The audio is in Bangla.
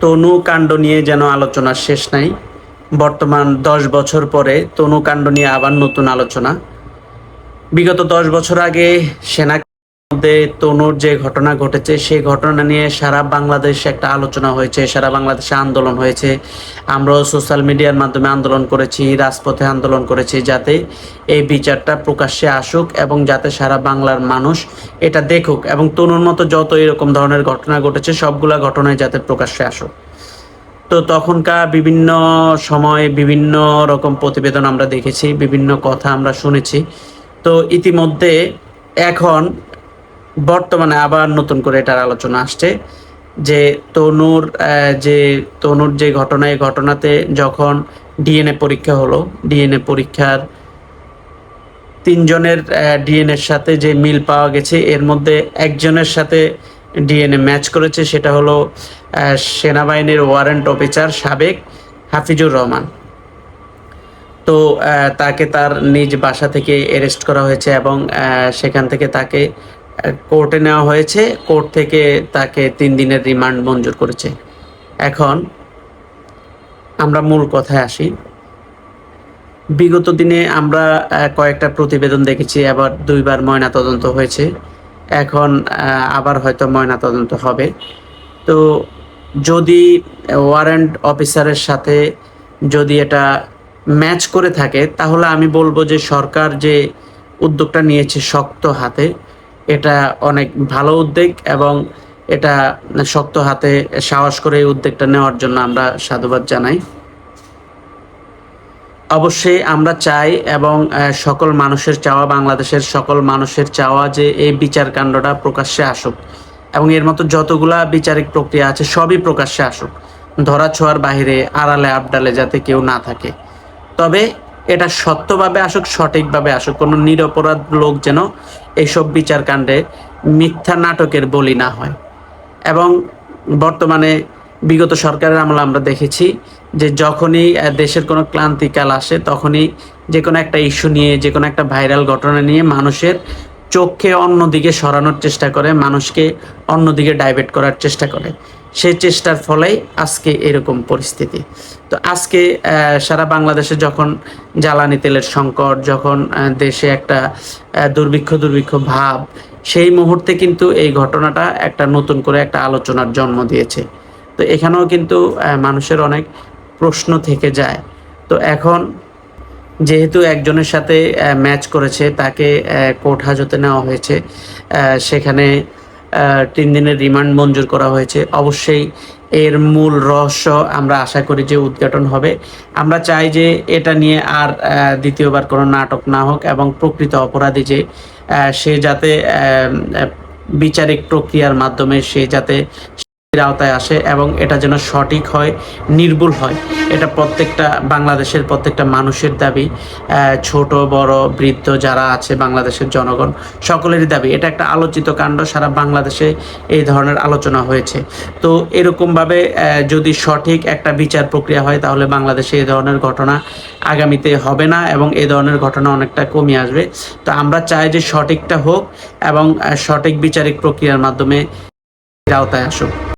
তনু কাণ্ড নিয়ে যেন আলোচনার শেষ নাই। বর্তমান 10 বছর পরে তনু কাণ্ড নিয়ে আবার নতুন আলোচনা। বিগত 10 বছর আগে সেনা মধ্যে তনুর যে ঘটনা ঘটেছে সেই ঘটনা নিয়ে সারা বাংলাদেশে একটা আলোচনা হয়েছে, সারা বাংলাদেশে আন্দোলন হয়েছে। আমরাও সোশ্যাল মিডিয়ার মাধ্যমে আন্দোলন করেছি, রাজপথে আন্দোলন করেছি, যাতে এই বিচারটা প্রকাশ্যে আসুক এবং যাতে সারা বাংলার মানুষ এটা দেখুক এবং তনুর মতো যত এরকম ধরনের ঘটনা ঘটেছে সবগুলা ঘটনায় যাতে প্রকাশ্যে আসুক। তো তখনকার বিভিন্ন সময়ে বিভিন্ন রকম প্রতিবেদন আমরা দেখেছি, বিভিন্ন কথা আমরা শুনেছি। তো ইতিমধ্যে এখন বর্তমানে আবার নতুন করে এটার আলোচনা আসছে যে তনুর যে ঘটনা, এই ঘটনাতে যখন ডিএনএ পরীক্ষা হলো, ডিএনএ পরীক্ষার 3 জনের ডিএনএর সাথে যে মিল পাওয়া গেছে, এর মধ্যে একজনের সাথে ডিএনএ ম্যাচ করেছে, সেটা হলো সেনাবাহিনীর ওয়ারেন্ট অফিসার সাবেক হাফিজুর রহমান। তো তাকে তার নিজ বাসা থেকে অ্যারেস্ট করা হয়েছে এবং সেখান থেকে তাকে কোর্টে নেওয়া হয়েছে। কোর্ট থেকে তাকে 3 দিনের রিমান্ড মঞ্জুর করেছে। এখন আমরা মূল কথায় আসি। বিগত দিনে আমরা কয়েকটা প্রতিবেদন দেখেছি, আবার 2বার ময়নাতদন্ত হয়েছে, এখন আবার হয়তো ময়নাতদন্ত হবে। তো যদি ওয়ারেন্ট অফিসারের সাথে যদি এটা ম্যাচ করে থাকে, তাহলে আমি বলবো যে সরকার যে উদ্যোগটা নিয়েছে শক্ত হাতে, এটা অনেক ভালো উদ্যোগ এবং এটা শক্ত হাতে সাহস করে এই উদ্যোগটা নেওয়ার জন্য আমরা সাধুবাদ জানাই। অবশ্যই আমরা চাই এবং সকল মানুষের চাওয়া, বাংলাদেশের সকল মানুষের চাওয়া যে এই বিচার কাণ্ডটা প্রকাশ্যে আসুক এবং এর মতো যতগুলা বিচারিক প্রক্রিয়া আছে সবই প্রকাশ্যে আসুক, ধরা ছোঁয়ার বাহিরে আড়ালে আবডালে যাতে কেউ না থাকে। তবে এটা সত্যভাবে আসুক, সঠিকভাবে আসুক, কোনো নিরপরাধ লোক যেন এইসব বিচার কাণ্ডে মিথ্যা নাটকের বলি না হয়। এবং বর্তমানে বিগত সরকারের আমলে আমরা দেখেছি যে যখনই দেশের কোনো ক্লান্তিকাল আসে, তখনই যে কোনো একটা ইস্যু নিয়ে, যে কোনো একটা ভাইরাল ঘটনা নিয়ে মানুষের চোখকে অন্যদিকে সরানোর চেষ্টা করে, মানুষকে অন্যদিকে ডাইভার্ট করার চেষ্টা করে। সেই চেষ্টার ফলেই আজকে এরকম পরিস্থিতি। তো আজকে সারা বাংলাদেশে যখন জ্বালানি তেলের সংকট, যখন দেশে একটা দুর্ভিক্ষ ভাব, সেই মুহূর্তে কিন্তু এই ঘটনাটা একটা নতুন করে একটা আলোচনার জন্ম দিয়েছে। তো এখানেও কিন্তু মানুষের অনেক প্রশ্ন থেকে যায়। তো এখন যেহেতু একজনের সাথে ম্যাচ করেছে, তাকে কোর্ট হাজতে নেওয়া হয়েছে, সেখানে 3 দিনের রিমান্ড মঞ্জুর করা হয়েছে। অবশ্যই এর মূল রহস্য আমরা আশা করি যে উদ্ঘাটন হবে। আমরা চাই যে এটা নিয়ে আর দ্বিতীয়বার কোনো নাটক না হোক এবং প্রকৃত অপরাধী যে সে যাতে বিচারিক প্রক্রিয়ার মাধ্যমে সে যাতে আওতায় আসে এবং এটা যেন সঠিক হয়, নির্ভুল হয়। এটা প্রত্যেকটা বাংলাদেশের প্রত্যেকটা মানুষের দাবি, ছোট বড় বৃদ্ধ যারা আছে বাংলাদেশের জনগণ সকলেরই দাবি। এটা একটা আলোচিত কাণ্ড, সারা বাংলাদেশে এই ধরনের আলোচনা হয়েছে। তো এরকমভাবে যদি সঠিক একটা বিচার প্রক্রিয়া হয়, তাহলে বাংলাদেশে এই ধরনের ঘটনা আগামীতে হবে না এবং এই ধরনের ঘটনা অনেকটা কমে আসবে। তো আমরা চাই যে সঠিকটা হোক এবং সঠিক বিচারিক প্রক্রিয়ার মাধ্যমে আওতায় আসুক।